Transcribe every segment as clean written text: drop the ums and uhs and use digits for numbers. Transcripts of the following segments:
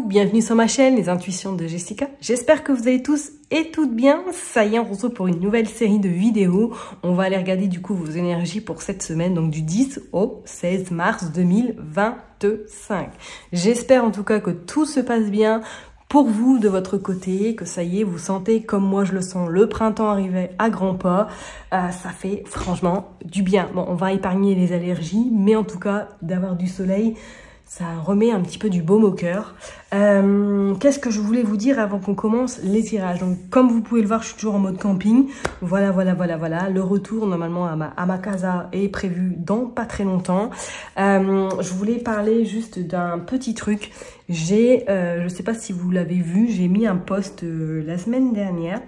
bienvenue sur ma chaîne Les Intuitions de Jessica. J'espère que vous allez tous et toutes bien. Ça y est, on se retrouve pour une nouvelle série de vidéos. On va aller regarder du coup vos énergies pour cette semaine, donc du 10 au 16 mars 2025. J'espère en tout cas que tout se passe bien pour vous de votre côté, que ça y est, vous sentez comme moi je le sens, le printemps arrivait à grands pas. Ça fait franchement du bien. Bon, on va épargner les allergies, mais en tout cas d'avoir du soleil, ça remet un petit peu du baume au cœur. Qu'est-ce que je voulais vous dire avant qu'on commence les tirages? Donc, comme vous pouvez le voir, je suis toujours en mode camping. Voilà. Le retour, normalement, à ma casa est prévu dans pas très longtemps. Je voulais parler juste d'un petit truc. Je sais pas si vous l'avez vu, j'ai mis un post la semaine dernière,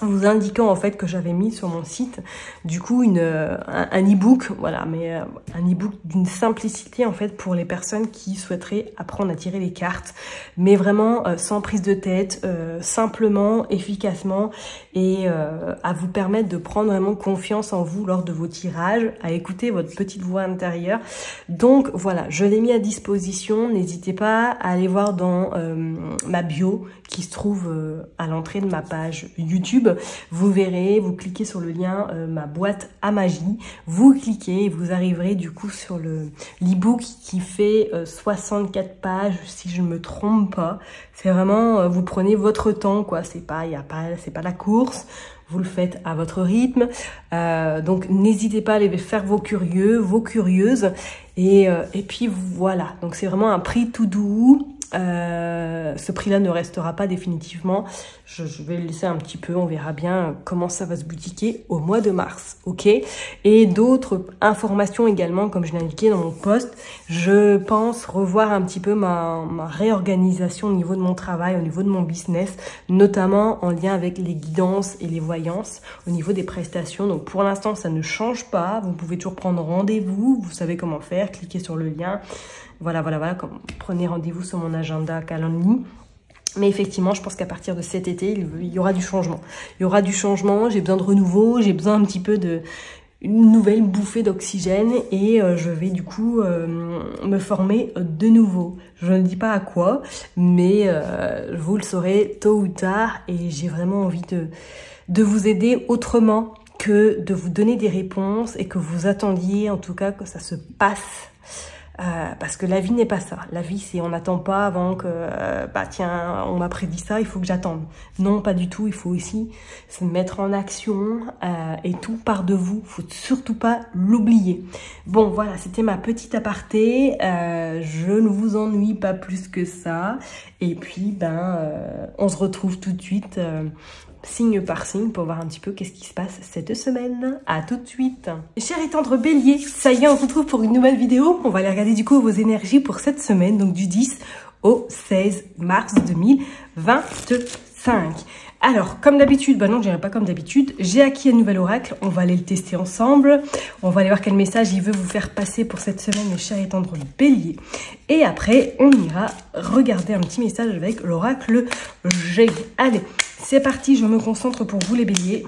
vous indiquant en fait que j'avais mis sur mon site du coup un e-book, voilà, mais un e-book d'une simplicité en fait pour les personnes qui souhaiteraient apprendre à tirer les cartes, mais vraiment sans prise de tête, simplement, efficacement, et à vous permettre de prendre vraiment confiance en vous lors de vos tirages, à écouter votre petite voix intérieure. Donc voilà, je l'ai mis à disposition, n'hésitez pas à aller voir dans ma bio qui se trouve à l'entrée de ma page YouTube. Vous verrez, vous cliquez sur le lien ma boîte à magie, vous cliquez et vous arriverez du coup sur l'e-book qui fait 64 pages si je ne me trompe pas. C'est vraiment, vous prenez votre temps quoi, c'est pas la course. Vous le faites à votre rythme, donc n'hésitez pas à aller faire vos curieux, vos curieuses, et puis voilà. Donc c'est vraiment un prix tout doux. Ce prix-là ne restera pas définitivement. Je vais le laisser un petit peu, on verra bien comment ça va se boutiquer au mois de mars, ok? Et d'autres informations également, comme je l'ai indiqué dans mon post, je pense revoir un petit peu ma réorganisation au niveau de mon travail, au niveau de mon business, notamment en lien avec les guidances et les voyances, au niveau des prestations. Donc pour l'instant, ça ne change pas. Vous pouvez toujours prendre rendez-vous, vous savez comment faire, cliquez sur le lien. Voilà, prenez rendez-vous sur mon agenda Calendly. Mais effectivement, je pense qu'à partir de cet été, il y aura du changement. Il y aura du changement, j'ai besoin de renouveau, j'ai besoin un petit peu une nouvelle bouffée d'oxygène, et je vais du coup me former de nouveau. Je ne dis pas à quoi, mais vous le saurez tôt ou tard, et j'ai vraiment envie de vous aider autrement que de vous donner des réponses et que vous attendiez en tout cas que ça se passe. Parce que la vie n'est pas ça. La vie, c'est on n'attend pas avant que, tiens, on m'a prédit ça, il faut que j'attende. Non, pas du tout. Il faut aussi se mettre en action, et tout part de vous. Il faut surtout pas l'oublier. Bon, voilà, c'était ma petite aparté. Je ne vous ennuie pas plus que ça. Et puis, on se retrouve tout de suite, signe par signe, pour voir un petit peu qu'est-ce qui se passe cette semaine. À tout de suite. Chers et tendres béliers, ça y est, on se retrouve pour une nouvelle vidéo. On va aller regarder du coup vos énergies pour cette semaine, donc du 10 au 16 mars 2025. Alors, comme d'habitude, non, je dirais pas comme d'habitude, j'ai acquis un nouvel oracle, on va aller le tester ensemble, on va aller voir quel message il veut vous faire passer pour cette semaine, mes chers et tendres béliers. Et après, on ira regarder un petit message avec l'oracle G. Allez, c'est parti, je me concentre pour vous les béliers,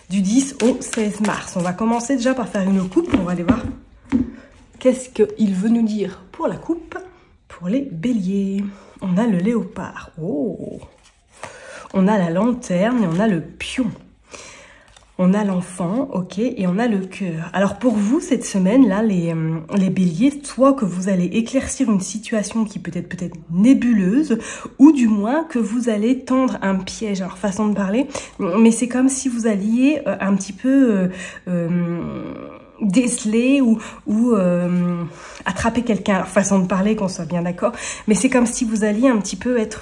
du 10 au 16 mars. On va commencer déjà par faire une coupe, on va aller voir qu'est-ce qu'il veut nous dire pour la coupe, pour les béliers. On a le léopard, oh! On a la lanterne et on a le pion. On a l'enfant, ok, et on a le cœur. Alors pour vous, cette semaine-là, les béliers, soit que vous allez éclaircir une situation qui peut être nébuleuse, ou du moins que vous allez tendre un piège. Alors façon de parler, mais c'est comme si vous alliez un petit peu déceler ou attraper quelqu'un. Alors, façon de parler, qu'on soit bien d'accord, mais c'est comme si vous alliez un petit peu être...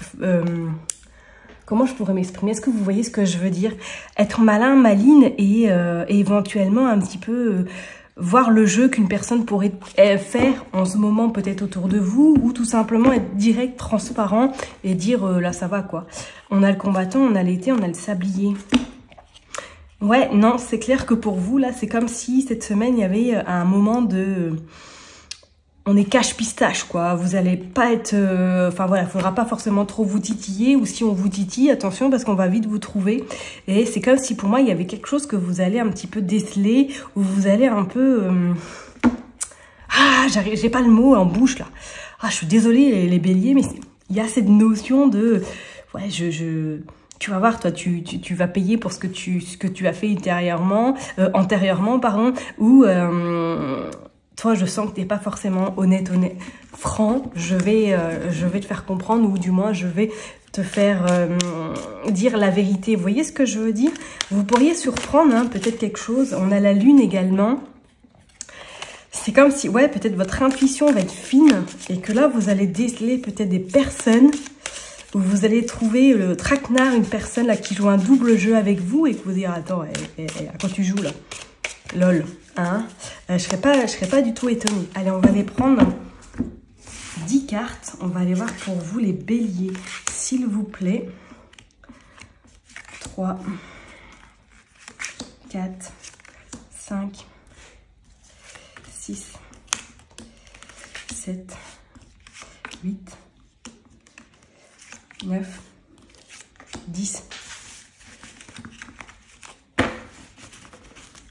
comment je pourrais m'exprimer? Est-ce que vous voyez ce que je veux dire? Être malin, maline, et éventuellement un petit peu voir le jeu qu'une personne pourrait faire en ce moment peut-être autour de vous, ou tout simplement être direct, transparent et dire là ça va quoi. On a le combattant, on a l'été, on a le sablier. Ouais, non, c'est clair que pour vous là, c'est comme si cette semaine il y avait un moment de... On est cache-pistache, quoi. Vous allez pas être... Enfin, voilà, il faudra pas forcément trop vous titiller. Ou si on vous titille, attention, parce qu'on va vite vous trouver. Et c'est comme si, pour moi, il y avait quelque chose que vous allez un petit peu déceler. Ou vous allez un peu... Ah, j'ai pas le mot en bouche, là. Ah, je suis désolée les béliers, mais il y a cette notion de... Ouais, tu vas voir, toi, tu vas payer pour ce que tu as fait antérieurement, pardon, ou toi, je sens que tu n'es pas forcément honnête, franc, je vais te faire comprendre, ou du moins, je vais te faire dire la vérité. Vous voyez ce que je veux dire? Vous pourriez surprendre, hein, peut-être quelque chose. On a la lune également. C'est comme si, ouais, peut-être votre intuition va être fine et que là, vous allez déceler peut-être des personnes où vous allez trouver le traquenard, une personne là qui joue un double jeu avec vous et que vous dire, attends, à quoi tu joues là? Lol, hein? Je serais pas du tout étonnée. Allez, on va les prendre 10 cartes. On va aller voir pour vous les béliers, s'il vous plaît. 3, 4, 5, 6, 7, 8, 9, 10.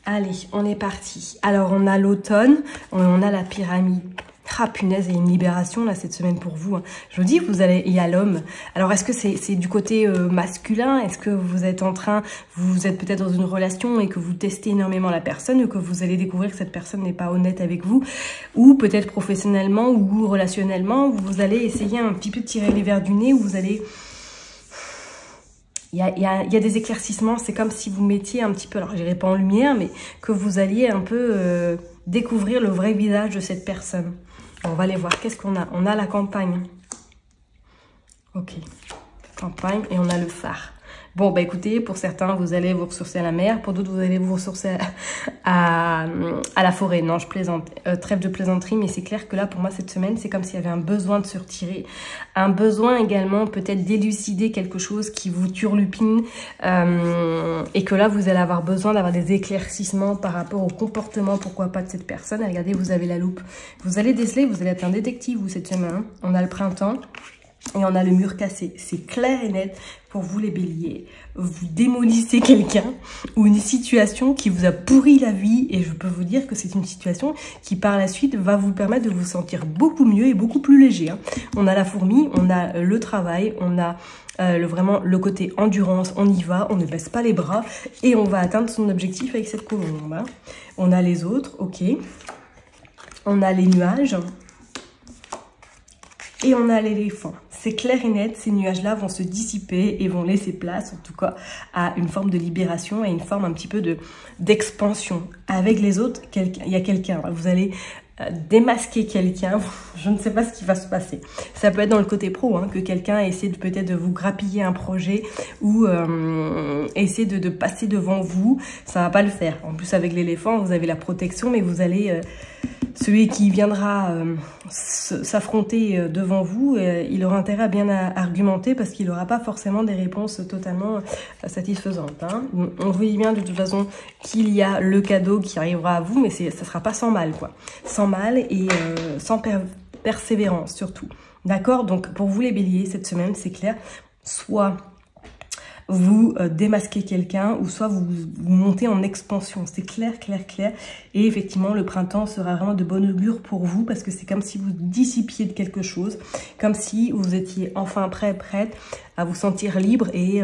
Allez, on est parti. Alors, on a l'automne, on a la pyramide. Ah, punaise, il y a une libération là cette semaine pour vous. Hein. Je vous dis, il y a l'homme. Alors, est-ce que c'est du côté masculin? Est-ce que vous êtes vous êtes peut-être dans une relation et que vous testez énormément la personne, ou que vous allez découvrir que cette personne n'est pas honnête avec vous, ou peut-être professionnellement ou relationnellement, vous allez essayer un petit peu de tirer les verres du nez, où vous allez... Il y a des éclaircissements, c'est comme si vous mettiez un petit peu, alors je dirais pas en lumière, mais que vous alliez un peu découvrir le vrai visage de cette personne. On va aller voir, qu'est-ce qu'on a? On a la campagne. Ok, campagne, et on a le phare. Bon, bah écoutez, pour certains, vous allez vous ressourcer à la mer, pour d'autres, vous allez vous ressourcer à la forêt. Non, je plaisante, trêve de plaisanterie, mais c'est clair que là, pour moi, cette semaine, c'est comme s'il y avait un besoin de se retirer. Un besoin également, peut-être, d'élucider quelque chose qui vous turlupine, et que là, vous allez avoir besoin d'avoir des éclaircissements par rapport au comportement, pourquoi pas, de cette personne. Et regardez, vous avez la loupe. Vous allez déceler, vous allez être un détective, vous, cette semaine. Hein. On a le printemps. Et on a le mur cassé. C'est clair et net pour vous les béliers. Vous démolissez quelqu'un ou une situation qui vous a pourri la vie. Et je peux vous dire que c'est une situation qui par la suite va vous permettre de vous sentir beaucoup mieux et beaucoup plus léger. Hein. On a la fourmi, on a le travail, on a vraiment le côté endurance. On y va, on ne baisse pas les bras et on va atteindre son objectif avec cette colombe. Hein. On a les autres, ok. On a les nuages. Et on a l'éléphant. C'est clair et net, ces nuages-là vont se dissiper et vont laisser place, en tout cas, à une forme de libération et une forme un petit peu d'expansion. Avec les autres, il y a quelqu'un. Vous allez démasquer quelqu'un. Je ne sais pas ce qui va se passer. Ça peut être dans le côté pro, hein, que quelqu'un essaie peut-être de vous grappiller un projet ou essaie de passer devant vous. Ça va pas le faire. En plus, avec l'éléphant, vous avez la protection, mais vous allez... celui qui viendra s'affronter devant vous, il aura intérêt à bien argumenter parce qu'il n'aura pas forcément des réponses totalement satisfaisantes. Hein. On voit bien de toute façon qu'il y a le cadeau qui arrivera à vous, mais ça ne sera pas sans mal, quoi. Sans mal et sans persévérance surtout. D'accord? Donc pour vous les béliers, cette semaine, c'est clair, soit... vous démasquez quelqu'un ou soit vous montez en expansion. C'est clair, clair, clair. Et effectivement, le printemps sera vraiment de bon augure pour vous parce que c'est comme si vous dissipiez de quelque chose, comme si vous étiez enfin prête à vous sentir libre et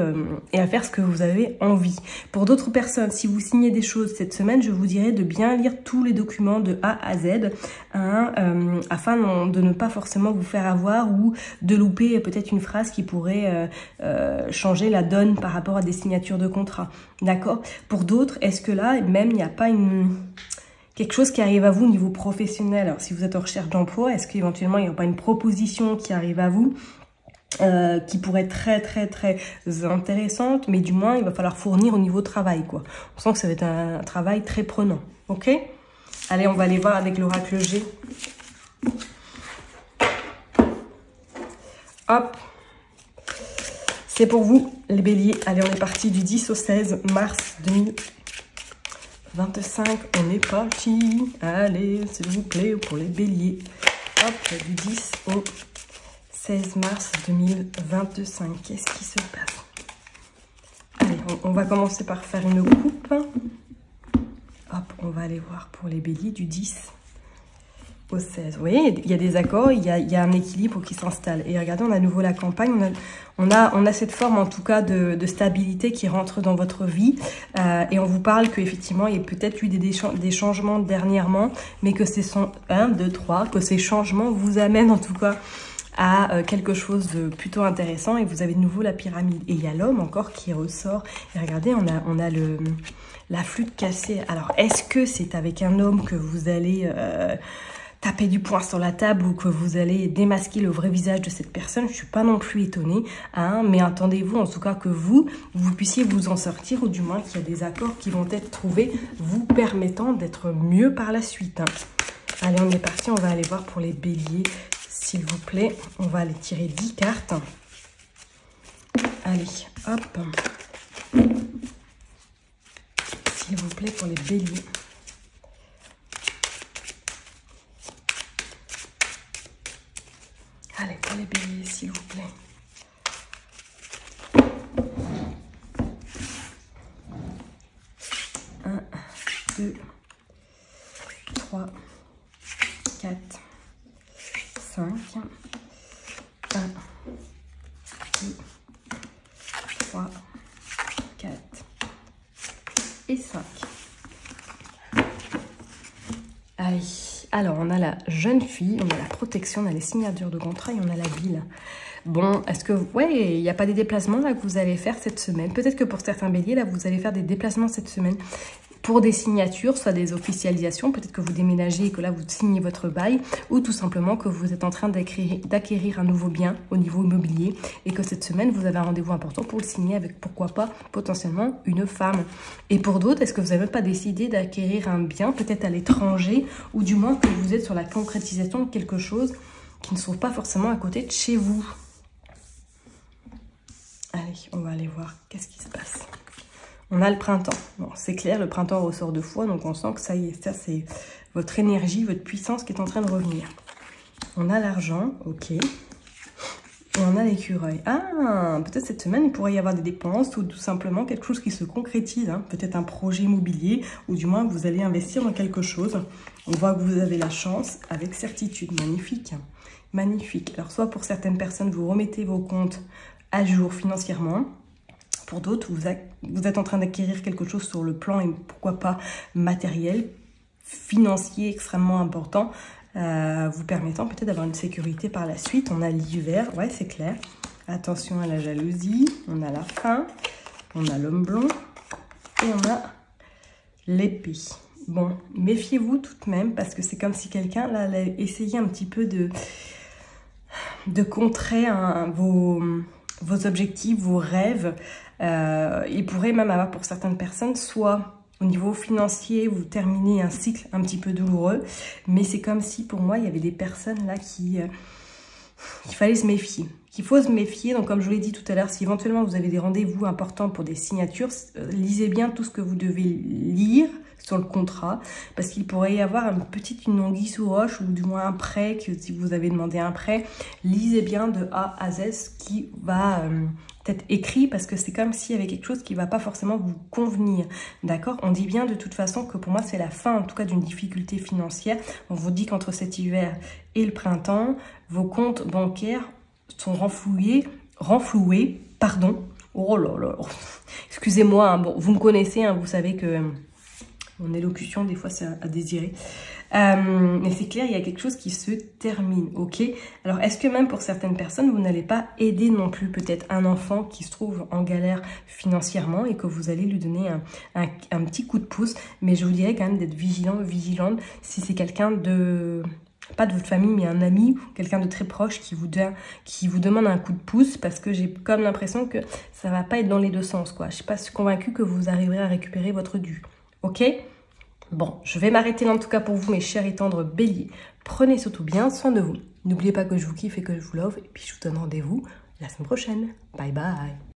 à faire ce que vous avez envie. Pour d'autres personnes, si vous signez des choses cette semaine, je vous dirais de bien lire tous les documents de A à Z hein, afin de ne pas forcément vous faire avoir ou de louper peut-être une phrase qui pourrait changer la donne par rapport à des signatures de contrat. D'accord? Pour d'autres, est-ce que là, même, il n'y a pas quelque chose qui arrive à vous au niveau professionnel? Alors, si vous êtes en recherche d'emploi, est-ce qu'éventuellement, il n'y a pas une proposition qui arrive à vous qui pourrait être très, très, très intéressante, mais du moins, il va falloir fournir au niveau travail, quoi. On sent que ça va être un travail très prenant. Ok? Allez, on va aller voir avec l'oracle G. Hop! C'est pour vous, les béliers. Allez, on est parti du 10 au 16 mars 2025. On est parti. Allez, s'il vous plaît, pour les béliers. Hop, du 10 au 16 mars 2025. Qu'est-ce qui se passe? Allez, on va commencer par faire une coupe. Hop, on va aller voir pour les béliers du 10 au 16. Vous voyez, il y a des accords, il y a un équilibre qui s'installe. Et regardez, on a à nouveau la campagne, on a cette forme en tout cas de stabilité qui rentre dans votre vie. Et on vous parle qu'effectivement, il y a peut-être eu des changements dernièrement, mais que ce sont 1, 2, 3, que ces changements vous amènent en tout cas à quelque chose de plutôt intéressant. Et vous avez de nouveau la pyramide. Et il y a l'homme encore qui ressort. Et regardez, on a la flûte cassée. Alors, est-ce que c'est avec un homme que vous allez taper du poing sur la table ou que vous allez démasquer le vrai visage de cette personne? Je ne suis pas non plus étonnée, hein, mais attendez-vous en tout cas que vous puissiez vous en sortir, ou du moins qu'il y a des accords qui vont être trouvés vous permettant d'être mieux par la suite. Hein. Allez, on est parti, on va aller voir pour les béliers, s'il vous plaît. On va aller tirer 10 cartes. Allez, hop. S'il vous plaît, pour les béliers. Allez, pour les béliers, s'il vous plaît. 1, 2, 3, 4, 5. 1, 2, 3, 4 et 5. Allez. Alors, on a la jeune fille, on a la protection, on a les signatures de contrat et on a la ville. Bon, est-ce que... Ouais, il n'y a pas des déplacements là que vous allez faire cette semaine. Peut-être que pour certains béliers, là, vous allez faire des déplacements cette semaine pour des signatures, soit des officialisations. Peut-être que vous déménagez et que là, vous signez votre bail. Ou tout simplement que vous êtes en train d'acquérir un nouveau bien au niveau immobilier. Et que cette semaine, vous avez un rendez-vous important pour le signer avec, pourquoi pas, potentiellement une femme. Et pour d'autres, est-ce que vous n'avez même pas décidé d'acquérir un bien, peut-être à l'étranger, ou du moins que vous êtes sur la concrétisation de quelque chose qui ne se trouve pas forcément à côté de chez vous? Allez, on va aller voir qu'est-ce qui se passe. On a le printemps. Bon, c'est clair, le printemps ressort 2 fois, donc on sent que ça y est, ça c'est votre énergie, votre puissance qui est en train de revenir. On a l'argent, ok. Et on a l'écureuil. Ah, peut-être cette semaine, il pourrait y avoir des dépenses ou tout simplement quelque chose qui se concrétise. Hein. Peut-être un projet immobilier ou du moins vous allez investir dans quelque chose. On voit que vous avez la chance avec certitude. Magnifique. Magnifique. Alors, soit pour certaines personnes, vous remettez vos comptes à jour financièrement. Pour d'autres, vous êtes en train d'acquérir quelque chose sur le plan et pourquoi pas matériel, financier extrêmement important, vous permettant peut-être d'avoir une sécurité par la suite. On a l'hiver, ouais c'est clair. Attention à la jalousie, on a la faim, on a l'homme blond et on a l'épée. Bon, méfiez-vous tout de même parce que c'est comme si quelqu'un là allait essayer un petit peu de contrer vos objectifs, vos rêves. Il pourrait même avoir pour certaines personnes, soit au niveau financier, vous terminez un cycle un petit peu douloureux, mais c'est comme si pour moi, il y avait des personnes là qu'il fallait se méfier, qu'il faut se méfier. Donc comme je vous l'ai dit tout à l'heure, si éventuellement vous avez des rendez-vous importants pour des signatures, lisez bien tout ce que vous devez lire sur le contrat, parce qu'il pourrait y avoir une anguille sous roche, ou du moins un prêt, que si vous avez demandé un prêt, lisez bien de A à Z ce qui va être écrit, parce que c'est comme s'il y avait quelque chose qui ne va pas forcément vous convenir, d'accord? On dit bien de toute façon que pour moi c'est la fin en tout cas d'une difficulté financière. On vous dit qu'entre cet hiver et le printemps, vos comptes bancaires sont renfloués, pardon, oh là là, excusez-moi, hein, bon, vous me connaissez, hein, vous savez que mon élocution, des fois, c'est à désirer. Mais c'est clair, il y a quelque chose qui se termine, ok? Alors, est-ce que même pour certaines personnes, vous n'allez pas aider non plus peut-être un enfant qui se trouve en galère financièrement et que vous allez lui donner un petit coup de pouce? Mais je vous dirais quand même d'être vigilant, vigilante, si c'est quelqu'un de... pas de votre famille, mais un ami, quelqu'un de très proche qui vous demande un coup de pouce, parce que j'ai comme l'impression que ça va pas être dans les deux sens, quoi. Je suis pas convaincue que vous arriverez à récupérer votre dû. Ok? Bon, je vais m'arrêter là en tout cas pour vous, mes chers et tendres béliers. Prenez surtout bien soin de vous. N'oubliez pas que je vous kiffe et que je vous love. Et puis je vous donne rendez-vous la semaine prochaine. Bye bye!